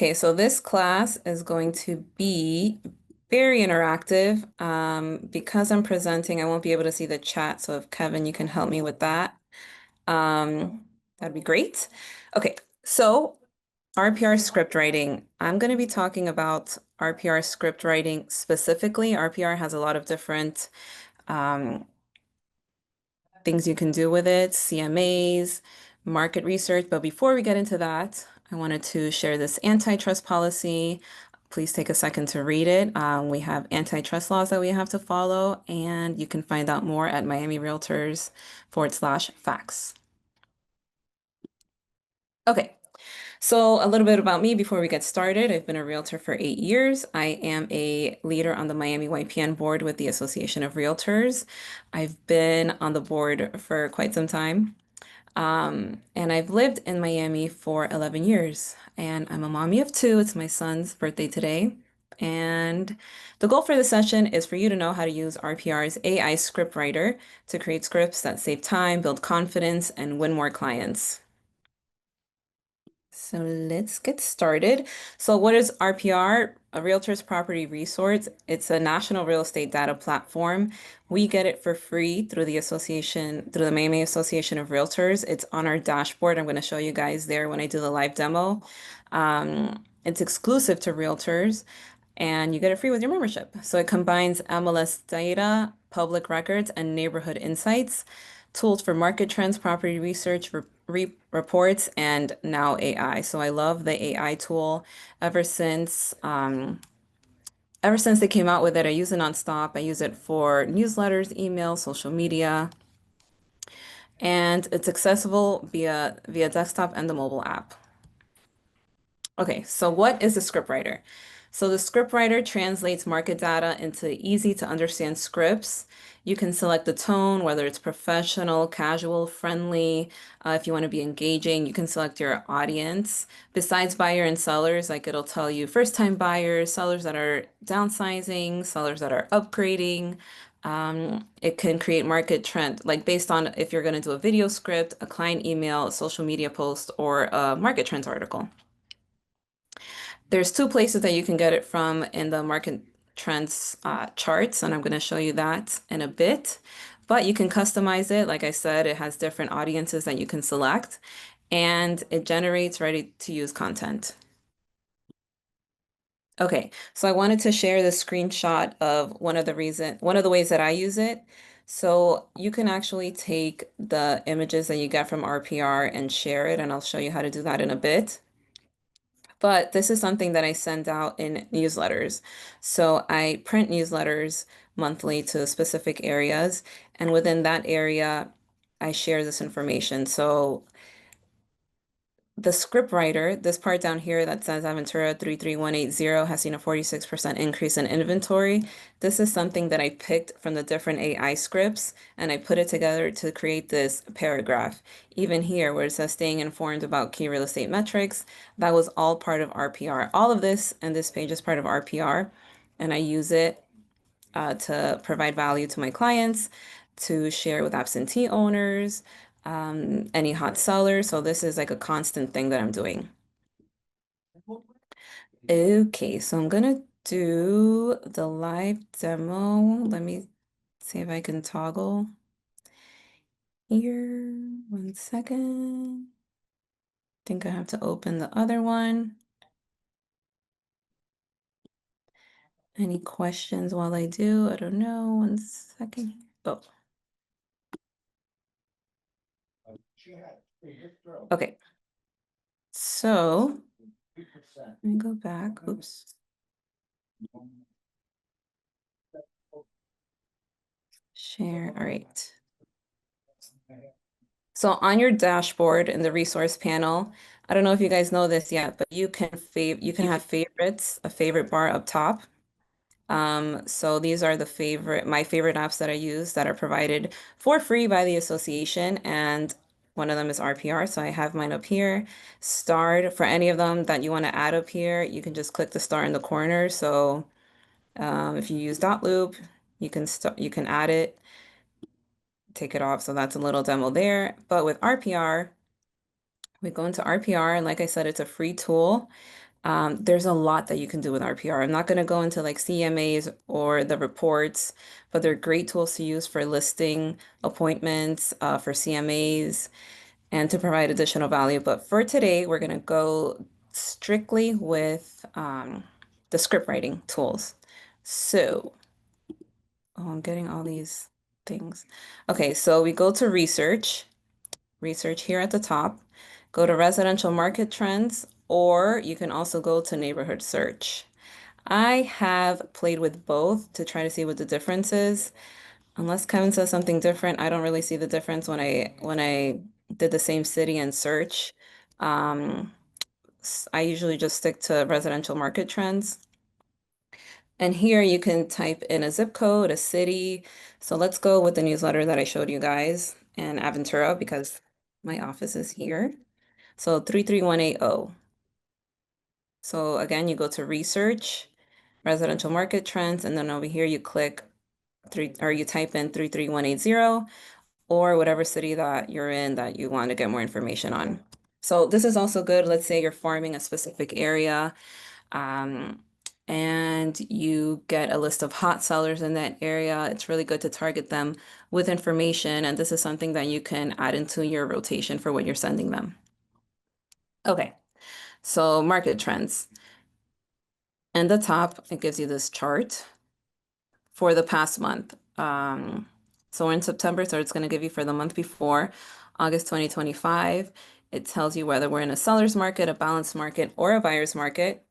Okay, so this class is going to be very interactive. Because I'm presenting, I won't be able to see the chat. So if Kevin, you can help me with that, that'd be great. Okay, so RPR script writing. I'm going to be talking about RPR script writing specifically. RPR has a lot of different um, things you can do with it, CMAs, market research. But before we get into that, I wanted to share this antitrust policy. Please take a second to read it. We have antitrust laws that we have to follow, and you can find out more at Miami Realtors /facts. Okay, so a little bit about me before we get started. I've been a realtor for 8 years. I am a leader on the Miami YPN board with the Association of Realtors. I've been on the board for quite some time. And I've lived in Miami for 11 years, and I'm a mommy of two. It's my son's birthday today. And the goal for the session is for you to know how to use RPR's AI script writer to create scripts that save time, build confidence, and win more clients. So let's get started. So what is RPR? A Realtors Property Resource. It's a national real estate data platform. We get it for free through the association, through the Miami Association of Realtors. It's on our dashboard. I'm going to show you guys there when I do the live demo. It's exclusive to realtors and you get it free with your membership. So it combines MLS data, public records, and neighborhood insights, tools for market trends, property research, reports, and now AI. So I love the AI tool. Ever since um, ever since they came out with it, I use it nonstop. I use it for newsletters, emails, social media, and it's accessible via desktop and the mobile app. Okay, so what is a scriptwriter? So the scriptwriter translates market data into easy to understand scripts. You can select the tone, whether it's professional, casual, friendly. If you want to be engaging, you can select your audience. Besides buyer and sellers, like it'll tell you first-time buyers, sellers that are downsizing, sellers that are upgrading. It can create market trend, like based on if you're going to do a video script, a client email, a social media post, or a market trends article. There's two places that you can get it from in the market trends charts, and I'm going to show you that in a bit. But you can customize it. Like I said, it has different audiences that you can select, and it generates ready-to-use content. Okay, so I wanted to share the screenshot of one of the ways that I use it. So you can actually take the images that you get from RPR and share it, and I'll show you how to do that in a bit. But this is something that I send out in newsletters. So I print newsletters monthly to specific areas, and within that area, I share this information. So the script writer, this part down here that says Aventura 33180 has seen a 46% increase in inventory. This is something that I picked from the different AI scripts and I put it together to create this paragraph. Even here where it says staying informed about key real estate metrics, that was all part of RPR. All of this and this page is part of RPR and I use it to provide value to my clients, to share with absentee owners, any hot sellers. So this is like a constant thing that I'm doing. Okay, so I'm gonna do the live demo. Let me see if I can toggle here. 1 second. Think I have to open the other one. Any questions while I do? I don't know. 1 second. Oh, okay. So let me go back. Oops. Share. All right. So on your dashboard in the resource panel, I don't know if you guys know this yet, but you can have favorites, a favorite bar up top. So these are my favorite apps that I use that are provided for free by the association, and one of them is RPR. So I have mine up here. Starred for any of them that you want to add up here, you can just click the star in the corner. So if you use dot loop, you can add it, take it off. So that's a little demo there. But with RPR, we go into RPR, and like I said, it's a free tool. There's a lot that you can do with RPR. I'm not going to go into like CMAs or the reports, but they're great tools to use for listing appointments, for CMAs, and to provide additional value. But for today, we're going to go strictly with the script writing tools. So, oh, I'm getting all these things. Okay, so we go to research here at the top, go to residential market trends, or you can also go to neighborhood search. I have played with both to try to see what the difference is. Unless Kevin says something different, I don't really see the difference when I did the same city and search. Um, I usually just stick to residential market trends. And here you can type in a zip code, a city. So let's go with the newsletter that I showed you guys in Aventura because my office is here. So 33180. So again, you go to research, residential market trends, and then over here you click three or you type in 33180 or whatever city that you're in that you want to get more information on. So this is also good. Let's say you're farming a specific area, um, and you get a list of hot sellers in that area. It's really good to target them with information, and this is something that you can add into your rotation for what you're sending them. Okay, so market trends. And the top, it gives you this chart for the past month. So in September, so it's going to give you for the month before, August 2025. It tells you whether we're in a seller's market, a balanced market, or a buyer's market.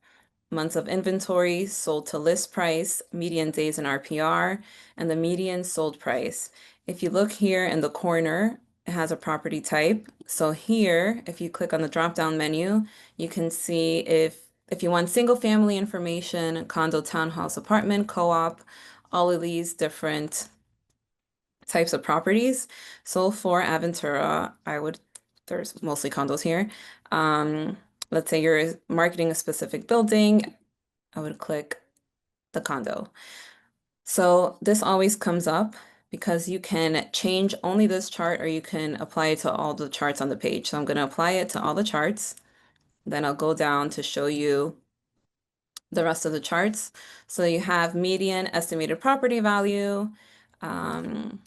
Months of inventory, sold to list price, median days in RPR, and the median sold price. If you look here in the corner, it has a property type. So here, if you click on the drop-down menu, you can see if you want single family information, condo, townhouse, apartment, co-op, all of these different types of properties. So for Aventura, there's mostly condos here. Um, let's say you're marketing a specific building, I would click the condo. So this always comes up because you can change only this chart or you can apply it to all the charts on the page. So I'm going to apply it to all the charts. Then I'll go down to show you the rest of the charts. So you have median estimated property value. Um,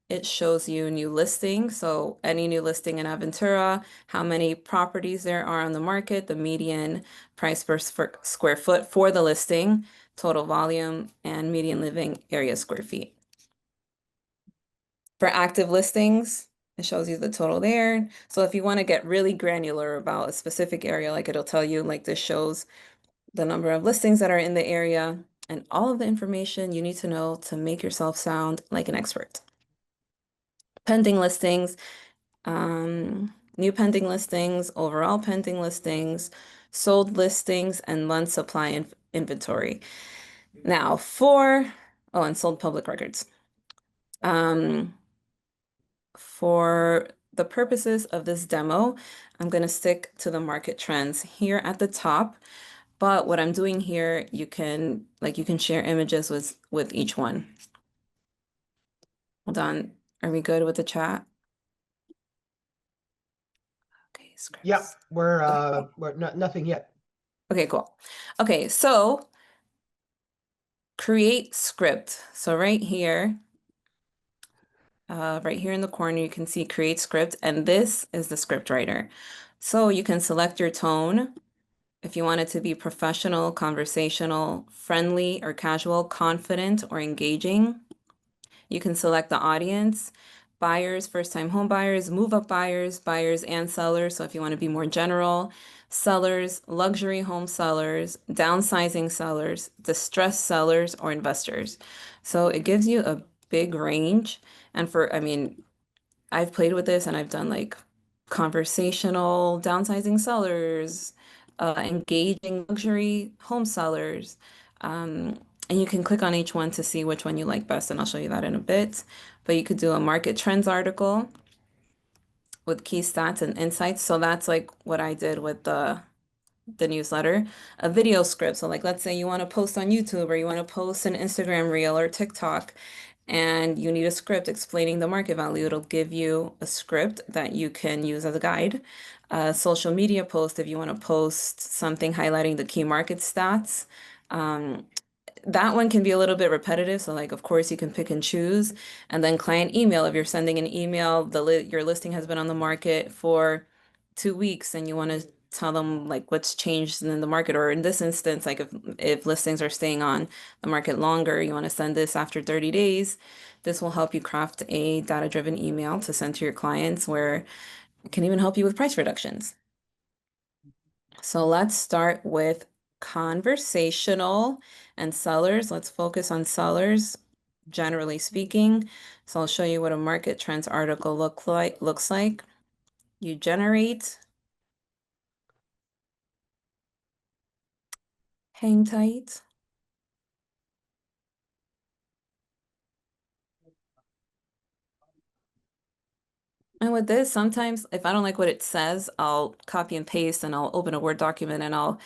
it shows you new listings. So any new listing in Aventura, how many properties there are on the market, the median price per square foot for the listing, total volume, and median living area square feet. For active listings, it shows you the total there. So if you want to get really granular about a specific area, like it'll tell you, like this shows the number of listings that are in the area, and all of the information you need to know to make yourself sound like an expert. Pending listings, new pending listings, overall pending listings, sold listings, and month supply inventory. Now and sold public records. For the purposes of this demo, I'm going to stick to the market trends here at the top. But what I'm doing here, you can share images with each one. Hold on. Are we good with the chat? Okay, Yep, scripts. we're not nothing yet. Okay, cool. Okay, so create script. So right here in the corner, you can see create script, and this is the script writer. So you can select your tone. If you want it to be professional, conversational, friendly or casual, confident or engaging, you can select the audience, buyers, first-time home buyers, move-up buyers, buyers and sellers. So if you want to be more general, sellers, luxury home sellers, downsizing sellers, distressed sellers, or investors. So it gives you a big range. And I mean, I've played with this and I've done like conversational downsizing sellers, engaging luxury home sellers. And you can click on each one to see which one you like best, and I'll show you that in a bit. But you could do a market trends article with key stats and insights. So that's like what I did with the newsletter. A video script. So like let's say you want to post on YouTube or you want to post an Instagram reel or TikTok, and you need a script explaining the market value. It'll give you a script that you can use as a guide. A social media post if you want to post something highlighting the key market stats. Um, that one can be a little bit repetitive. So like, of course, you can pick and choose. And then client email, if you're sending an email, your listing has been on the market for 2 weeks and you want to tell them like what's changed in the market, or in this instance, like if listings are staying on the market longer, you want to send this after 30 days. This will help you craft a data-driven email to send to your clients where it can even help you with price reductions. So let's start with conversational and sellers. Let's focus on sellers, generally speaking. So I'll show you what a market trends article looks like. You generate, hang tight. And with this, sometimes if I don't like what it says, I'll copy and paste and I'll open a Word document and I'll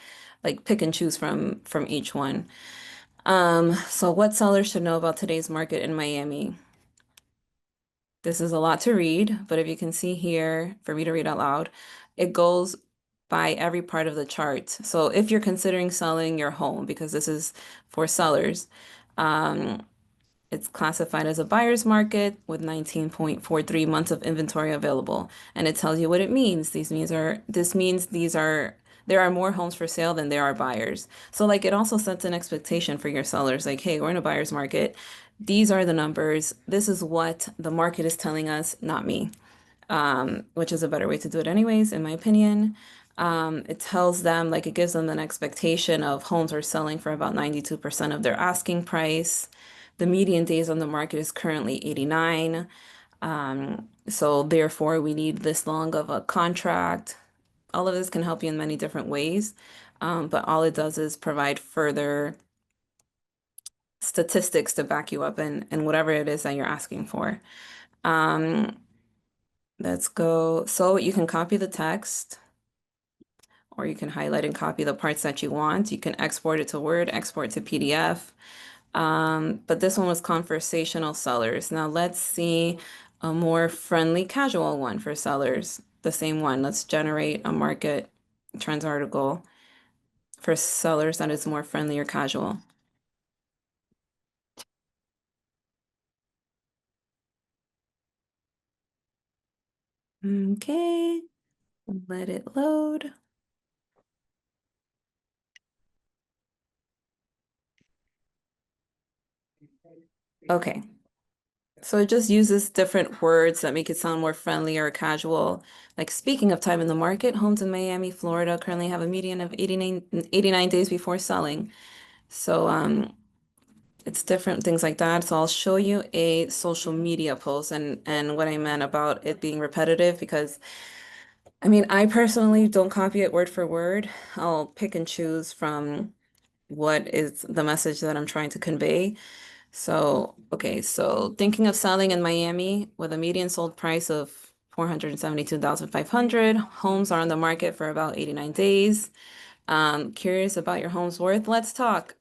like pick and choose from each one. So what sellers should know about today's market in Miami? This is a lot to read, but if you can see here, for me to read out loud, it goes by every part of the chart. So if you're considering selling your home, because this is for sellers, um, it's classified as a buyer's market with 19.43 months of inventory available. And it tells you what it means. This means there are more homes for sale than there are buyers. So like it also sets an expectation for your sellers, like, hey, we're in a buyer's market. These are the numbers. This is what the market is telling us, not me, which is a better way to do it anyways, in my opinion. It tells them, like, it gives them an expectation of homes are selling for about 92% of their asking price. The median days on the market is currently 89. So therefore, we need this long of a contract. All of this can help you in many different ways, but all it does is provide further statistics to back you up in whatever it is that you're asking for. Um, let's go. So you can copy the text, or you can highlight and copy the parts that you want. You can export it to Word, export to PDF. But this one was conversational sellers. Now let's see a more friendly casual one for sellers. The same one. Let's generate a market trends article for sellers that is more friendly or casual. Okay, let it load. Okay, so it just uses different words that make it sound more friendly or casual. Like speaking of time in the market, homes in Miami, Florida currently have a median of 89 days before selling. So it's different things like that. So I'll show you a social media post and what I meant about it being repetitive, because I mean, I personally don't copy it word for word. I'll pick and choose from what is the message that I'm trying to convey. So, okay, so thinking of selling in Miami with a median sold price of 472,500. Homes are on the market for about 89 days. Curious about your home's worth. Let's talk.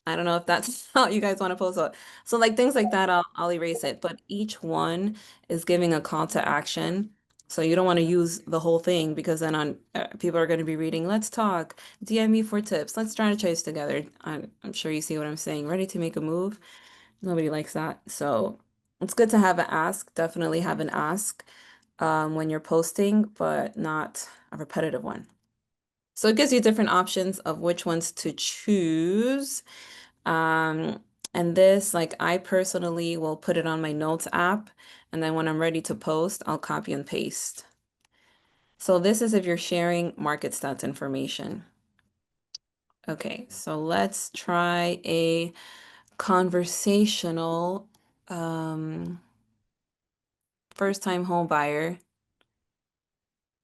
I don't know if that's how you guys want to post it. So like things like that, I'll erase it. But each one is giving a call to action. So you don't want to use the whole thing, because then on people are going to be reading, let's talk, DM me for tips, let's strategize together. I'm sure you see what I'm saying. Ready to make a move? Nobody likes that. So it's good to have an ask. Definitely have an ask when you're posting, but not a repetitive one. So it gives you different options of which ones to choose. Um, and this, like I personally will put it on my notes app, and then when I'm ready to post, I'll copy and paste. So this is if you're sharing market stats information. Okay, so let's try a conversational first time home buyer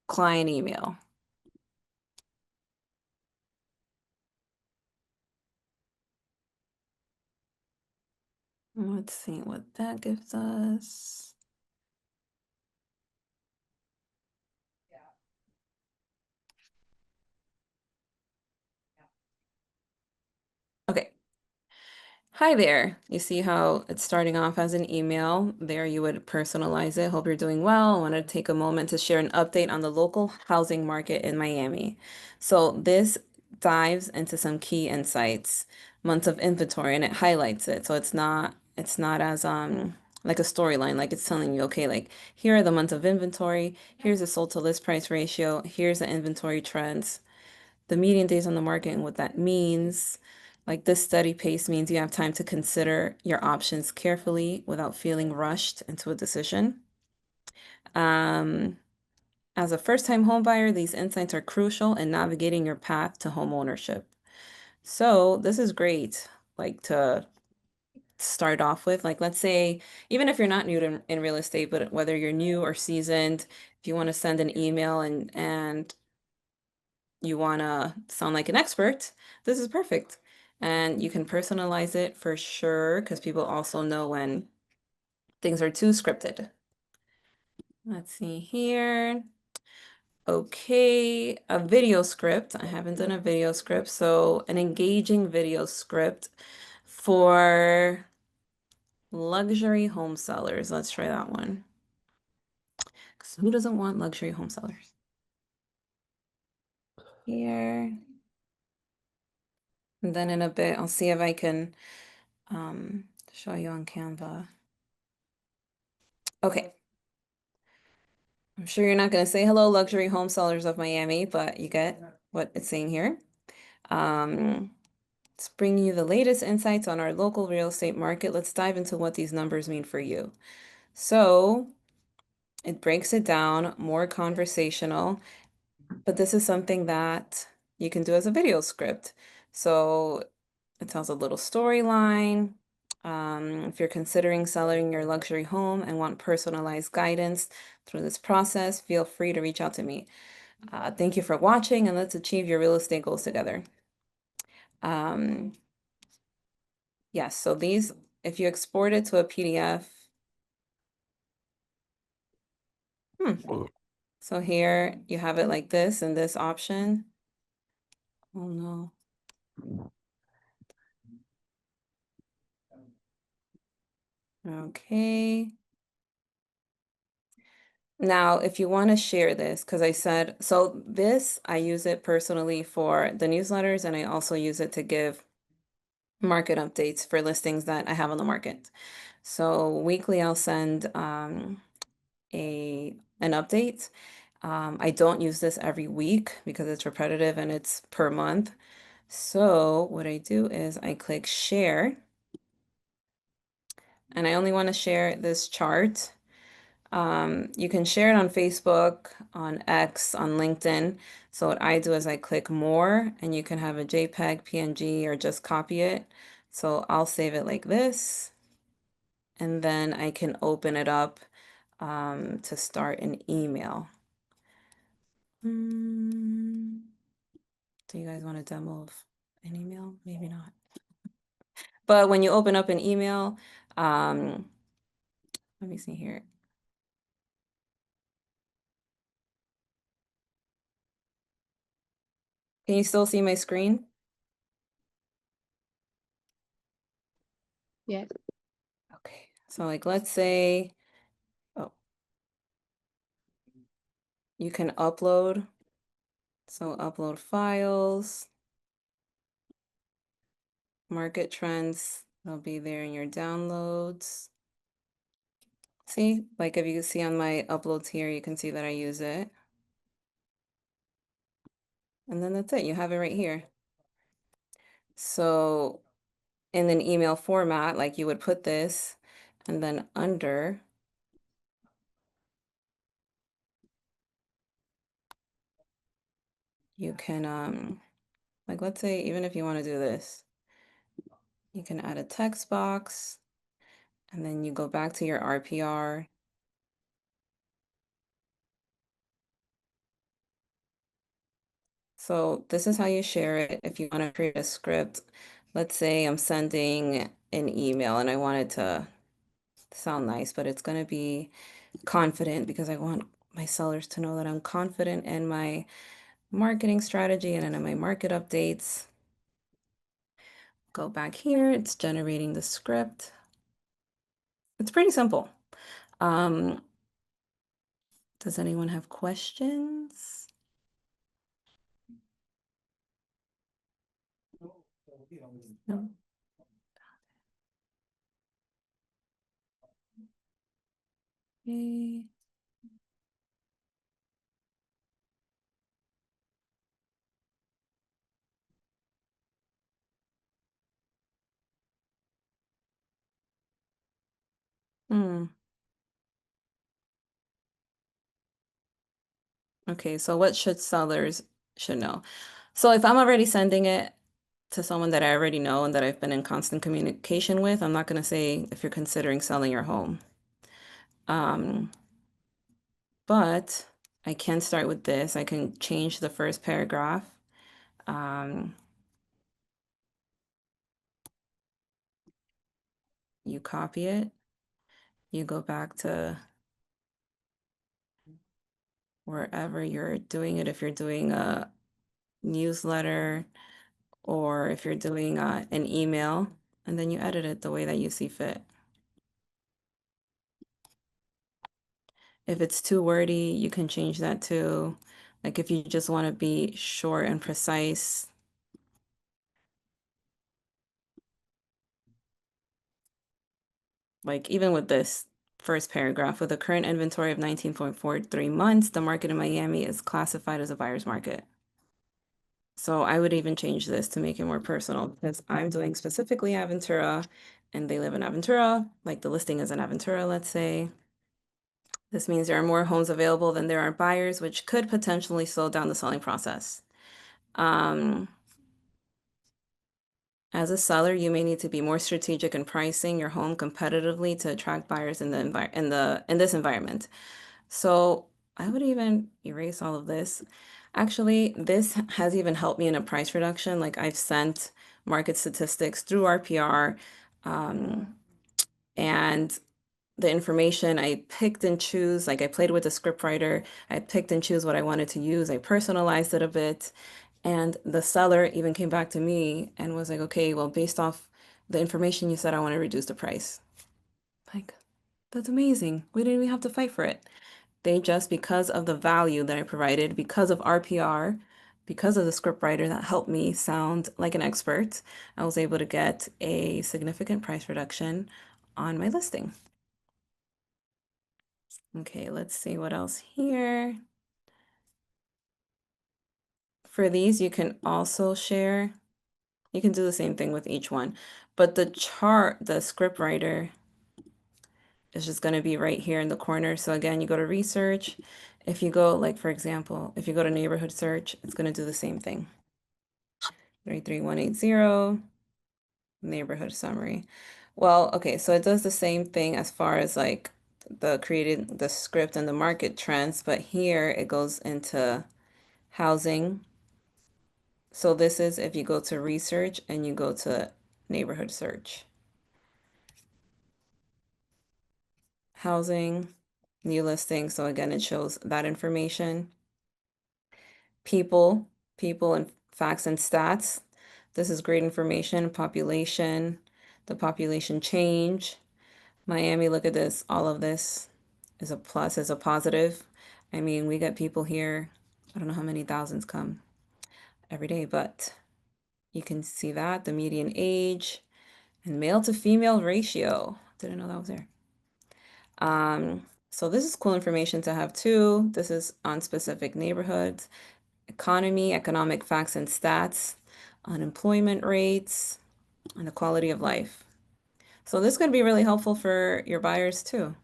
client email. Let's see what that gives us. Okay. Hi there. You see how it's starting off as an email. There you would personalize it. Hope you're doing well. I want to take a moment to share an update on the local housing market in Miami. So this dives into some key insights, months of inventory, and it highlights it. So it's not as like a storyline, like it's telling you, okay, like here are the months of inventory, here's the sold to list price ratio, here's the inventory trends, the median days on the market and what that means. Like this steady pace means you have time to consider your options carefully without feeling rushed into a decision. Um, as a first-time home buyer, these insights are crucial in navigating your path to home ownership. So this is great, like to start off with. Like let's say, even if you're not new to in real estate, but whether you're new or seasoned, if you want to send an email and you want to sound like an expert, this is perfect. And you can personalize it for sure because people also know when things are too scripted. Let's see here. Okay, a video script. I haven't done a video script, so an engaging video script for luxury home sellers. Let's try that one. 'Cause who doesn't want luxury home sellers? Here. And then in a bit, I'll see if I can show you on Canva. Okay. I'm sure you're not going to say hello, luxury home sellers of Miami, but you get what it's saying here. Um, it's bringing you the latest insights on our local real estate market. Let's dive into what these numbers mean for you. So it breaks it down, more conversational, but this is something that you can do as a video script. So it tells a little storyline. If you're considering selling your luxury home and want personalized guidance through this process, feel free to reach out to me. Thank you for watching, and let's achieve your real estate goals together. Um, yes, so these, if you export it to a PDF, so here you have it like this in this option. Oh no. Okay. Now, if you want to share this, because I said, so this, I use it personally for the newsletters, and I also use it to give market updates for listings that I have on the market. So weekly, I'll send an update. I don't use this every week because it's repetitive and it's per month. So what I do is I click share, and I only want to share this chart. You can share it on Facebook, on X, on LinkedIn. So what I do is I click more, and you can have a JPEG, PNG, or just copy it. So I'll save it like this, and then I can open it up to start an email. Do you guys want a demo of an email? Maybe not. But when you open up an email, um, let me see here. Can you still see my screen? Yeah. Okay, so like let's say, oh, you can upload. So upload files, market trends, they'll be there in your downloads. See, like if you see on my uploads here, you can see that I use it. And then that's it, you have it right here. So in an email format, like you would put this, and then under, you can, like let's say, even if you want to do this, you can add a text box, and then you go back to your RPR. So this is how you share it if you want to create a script. Let's say I'm sending an email and I want it to sound nice, but it's going to be confident because I want my sellers to know that I'm confident in my marketing strategy and in my market updates. Go back here, it's generating the script. It's pretty simple. Um, does anyone have questions? No? Okay. Hmm. Okay, so what should sellers should know? So if I'm already sending it to someone that I already know and that I've been in constant communication with, I'm not going to say if you're considering selling your home. Um, but I can start with this. I can change the first paragraph. Um, you copy it, you go back to wherever you're doing it. If you're doing a newsletter or if you're doing an email, and then you edit it the way that you see fit. If it's too wordy, you can change that too. Like if you just want to be short and precise. Like even with this first paragraph, with a current inventory of 19.43 months, the market in Miami is classified as a buyer's market. So I would even change this to make it more personal because I'm doing specifically Aventura and they live in Aventura, like the listing is in Aventura, let's say. This means there are more homes available than there are buyers, which could potentially slow down the selling process. Um, as a seller, you may need to be more strategic in pricing your home competitively to attract buyers in in this environment. So I would even erase all of this. Actually, this has even helped me in a price reduction. Like I've sent market statistics through RPR, um, and the information I picked and choose, like I played with the scriptwriter, I picked and choose what I wanted to use. I personalized it a bit. And the seller even came back to me and was like, okay, well, based off the information you said, I want to reduce the price. Like, that's amazing. We didn't even have to fight for it. They just, because of the value that I provided, because of RPR, because of the scriptwriter that helped me sound like an expert, I was able to get a significant price reduction on my listing. Okay, let's see what else here. For these, you can also share. You can do the same thing with each one, but the chart, the scriptwriter is just going to be right here in the corner. So again, you go to research. If you go, like, for example, if you go to neighborhood search, it's going to do the same thing. 33180, neighborhood summary. Well, okay, so it does the same thing as far as like the created the script and the market trends, but here it goes into housing. So this is if you go to research and you go to neighborhood search. Housing, new listing. So again, it shows that information. People, people and facts and stats. This is great information. Population, the population change. Miami, look at this. All of this is a plus, is a positive. I mean, we get people here. I don't know how many thousands come every day, but you can see that the median age and male to female ratio. Didn't know that was there. So this is cool information to have too. This is on specific neighborhoods, economy, economic facts and stats, unemployment rates, and the quality of life. So this is going to be really helpful for your buyers too.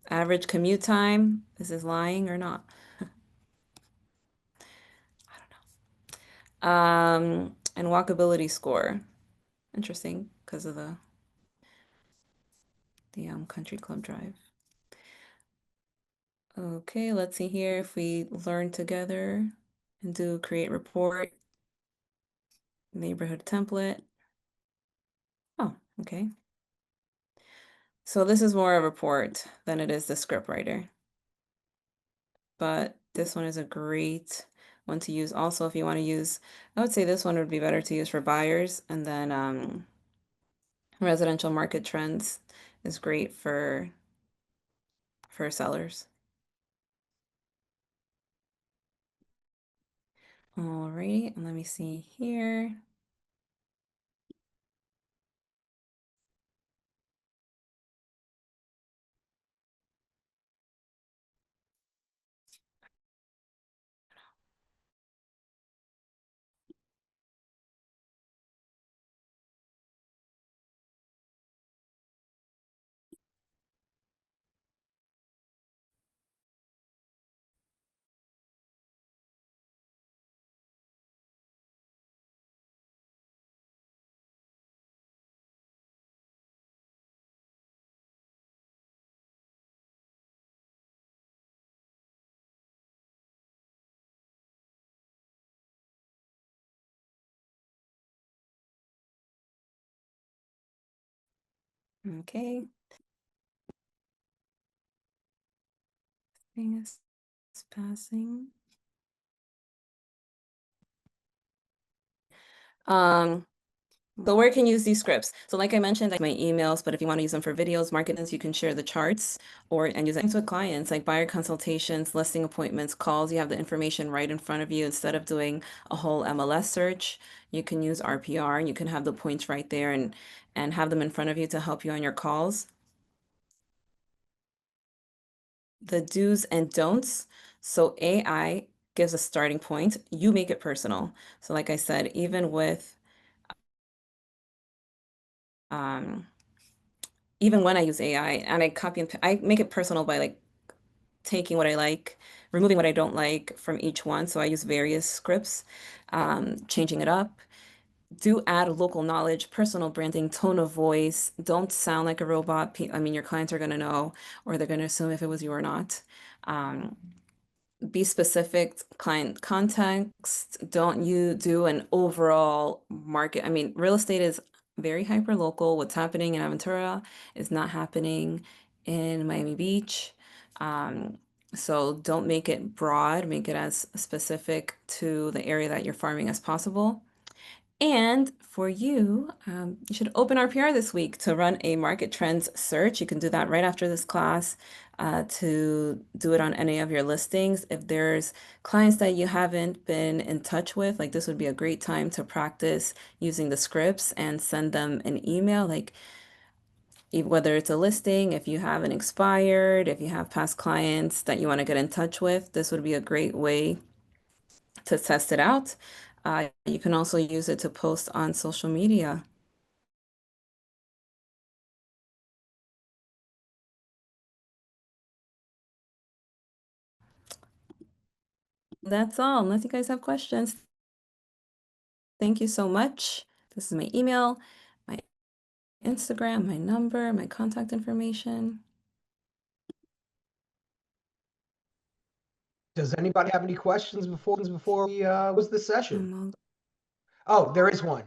Average commute time. Is this lying or not? And walkability score. Interesting because of the country club drive. Okay, let's see here if we learn together and do create report, neighborhood template. Oh, okay. So this is more a report than it is the script writer. But this one is a great one to use. Also, if you want to use, I would say this one would be better to use for buyers, and then residential market trends is great for sellers. Alrighty, and let me see here. Okay, thing is passing. Um, So where can you use these scripts? So like I mentioned, like my emails, but if you want to use them for videos, marketings, you can share the charts or and use it with clients like buyer consultations, listing appointments, calls. You have the information right in front of you instead of doing a whole MLS search. You can use RPR and you can have the points right there and have them in front of you to help you on your calls. The do's and don'ts. So AI gives a starting point. You make it personal. So like I said, um even when I use AI and I copy and I make it personal by like taking what I like, removing what I don't like from each one. So I use various scripts, changing it up. Do add local knowledge, personal branding, tone of voice. Don't sound like a robot. I mean, your clients are going to know, or they're going to assume if it was you or not. Um, be specific, client context. Don't you do an overall market? I mean, real estate is very hyper local. What's happening in Aventura is not happening in Miami Beach. Um, so don't make it broad, make it as specific to the area that you're farming as possible. And for you, you should open RPR this week to run a market trends search. You can do that right after this class to do it on any of your listings. If there's clients that you haven't been in touch with, like this would be a great time to practice using the scripts and send them an email, like whether it's a listing, if you haven't expired, if you have past clients that you want to get in touch with, this would be a great way to test it out. You can also use it to post on social media. That's all, unless you guys have questions. Thank you so much. This is my email, my Instagram, my number, my contact information. Does anybody have any questions before we was the session? Um, Oh, there is one.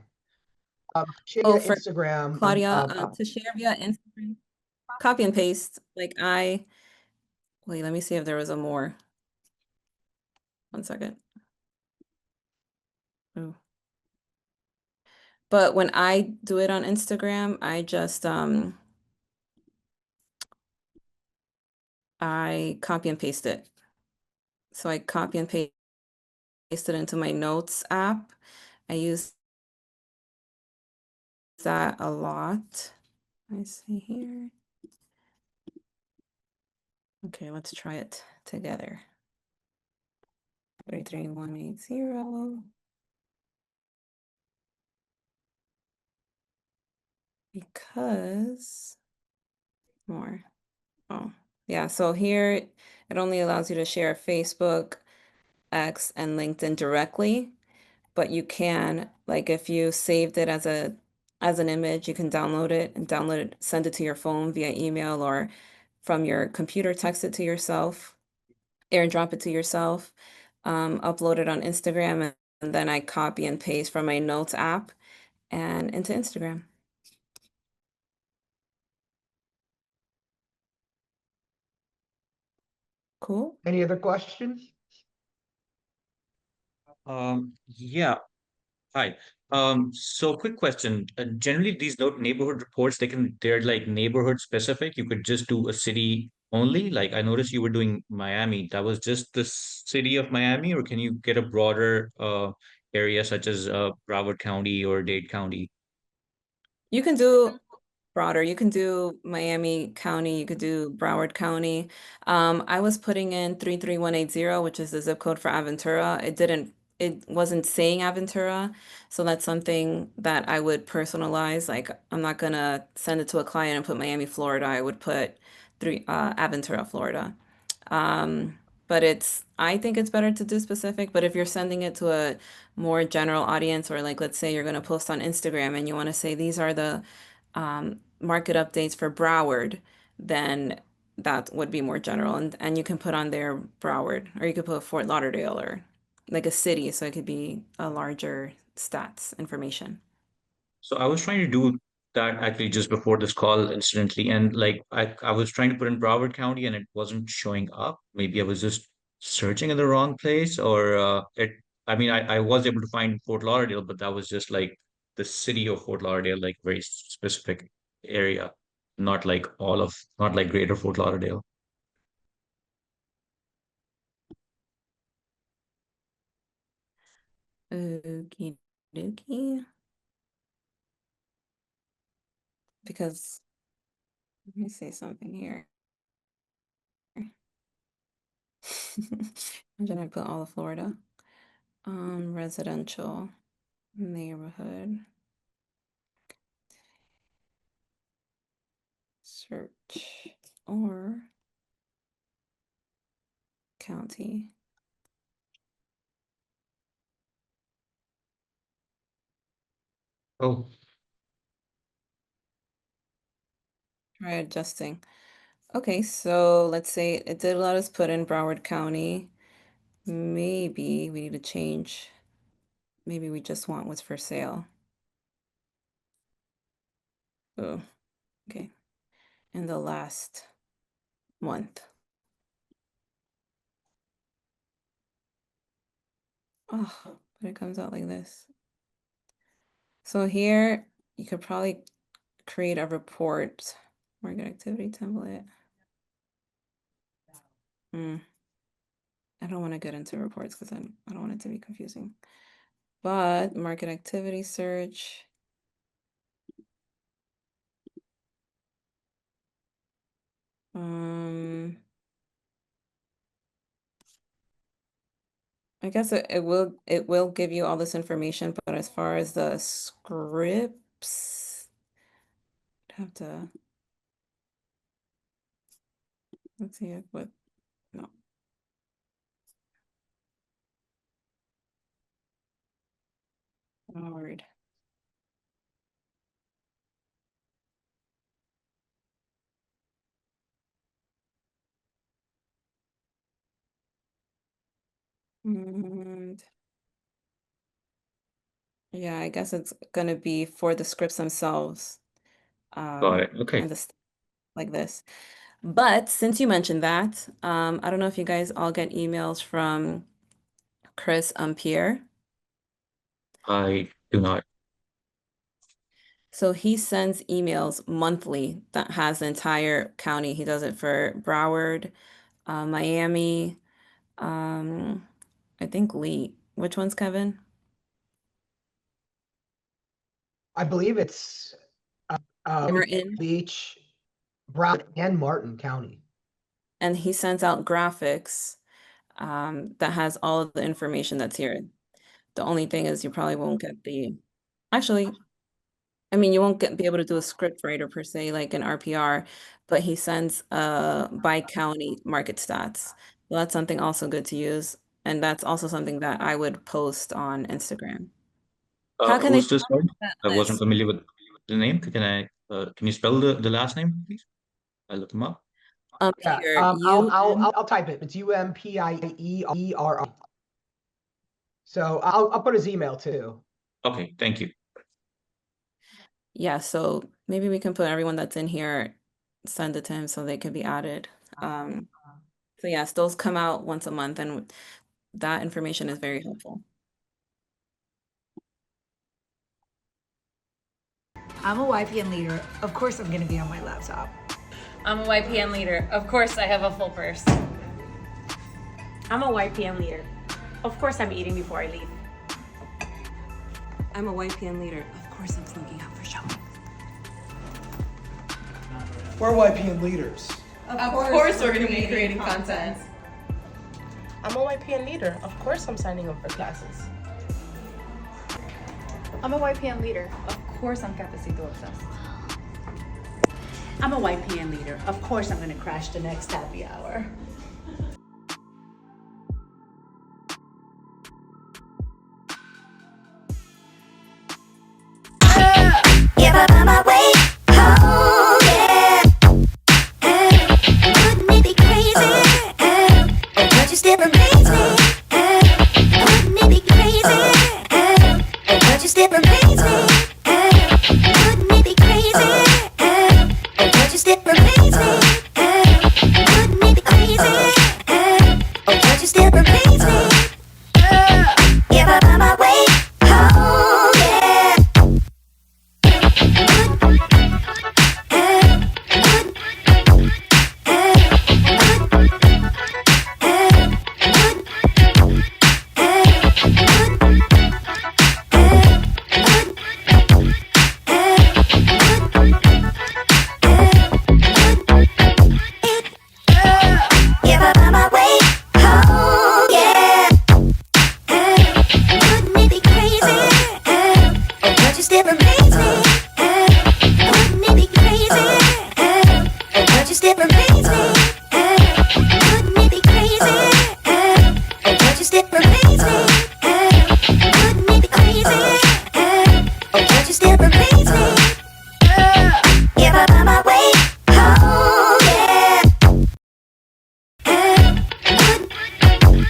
Share oh, your for Instagram and Claudia, to share via Instagram, copy and paste. Wait, let me see if there was a more. One second. Oh. But when I do it on Instagram, I copy and paste it. So I copy and paste it into my notes app. I use that a lot. I see here. Okay, let's try it together. 33180 because more. Oh, yeah. So here it only allows you to share Facebook, X, and LinkedIn directly, but you can, like if you saved it as an image, you can download it, send it to your phone via email or from your computer, text it to yourself, airdrop it to yourself, upload it on Instagram, and then I copy and paste from my notes app and into Instagram. Cool. any other questions? Yeah. Hi. So quick question. Generally, these neighborhood reports, they're like neighborhood specific. You could just do a city only. Like I noticed you were doing Miami. That was just the city of Miami, or can you get a broader area such as Broward County or Dade County? You can do broader. You can do Miami County, you could do Broward County. I was putting in 33180, which is the zip code for Aventura. It wasn't saying Aventura, so that's something that I would personalize. Like I'm not gonna send it to a client and put Miami, Florida. I would put Aventura, Florida. Um, but I think it's better to do specific, but if you're sending it to a more general audience, or like, let's say you're going to post on Instagram and you want to say these are the market updates for Broward, then that would be more general. And you can put on there Broward, or you could put Fort Lauderdale or like a city. So it could be a larger stats information. So I was trying to do that actually just before this call incidentally, and like I was trying to put in Broward County and it wasn't showing up. Maybe I was just searching in the wrong place, or I mean, I was able to find Fort Lauderdale, but that was just like the city of Fort Lauderdale, like very specific area, not like Greater Fort Lauderdale. Okie dokie. Because let me say something here. Imagine I put all of Florida. Residential neighborhood search or county. Oh, Try adjusting. Okay, so let's say it did let us put in Broward County. Maybe we need to change. Maybe we just want what's for sale. Oh, okay. In the last month. Oh, but it comes out like this. So here you could probably create a report. Market activity template. Hmm. I don't want to get into reports because I don't want it to be confusing. But market activity search. Um, I guess it will give you all this information, but as far as the scripts, I'd have to let's see what no. Howard. And yeah, I guess it's gonna be for the scripts themselves. got it. Okay. And this like this. But since you mentioned that, I don't know if you guys all get emails from Chris Pierre. I do not. So he sends emails monthly that has the entire county. He does it for Broward, Miami, um, I think Lee. Which one's Kevin? I believe it's Martin. Beach, Brown, and Martin County. And he sends out graphics that has all of the information that's here. The only thing is you probably won't get actually, I mean, you won't be able to do a script writer per se, like an RPR, but he sends by county market stats. So that's something also good to use. And that's also something that I would post on Instagram. How can they Who's this find one? that I wasn't list? familiar with the name. Can you spell the last name, please? I look him up. Yeah, Here, I'll type it. It's UMPIERR. So I'll put his email too. Okay, thank you. yeah, so maybe we can put everyone that's in here, send it to him so they could be added. Um, so yes, those come out once a month and that information is very helpful. I'm a YPN leader. Of course I'm gonna be on my laptop. I'm a YPN leader. Of course I have a full purse. I'm a YPN leader. Of course I'm eating before I leave. I'm a YPN leader. Of course I'm sneaking out for showing. We're YPN leaders. Of course we're going to be creating content. I'm a YPN leader. Of course I'm signing up for classes. I'm a YPN leader. Of course I'm Cafecito obsessed. I'm a YPN leader. Of course I'm gonna crash the next happy hour. Yeah, but I'm a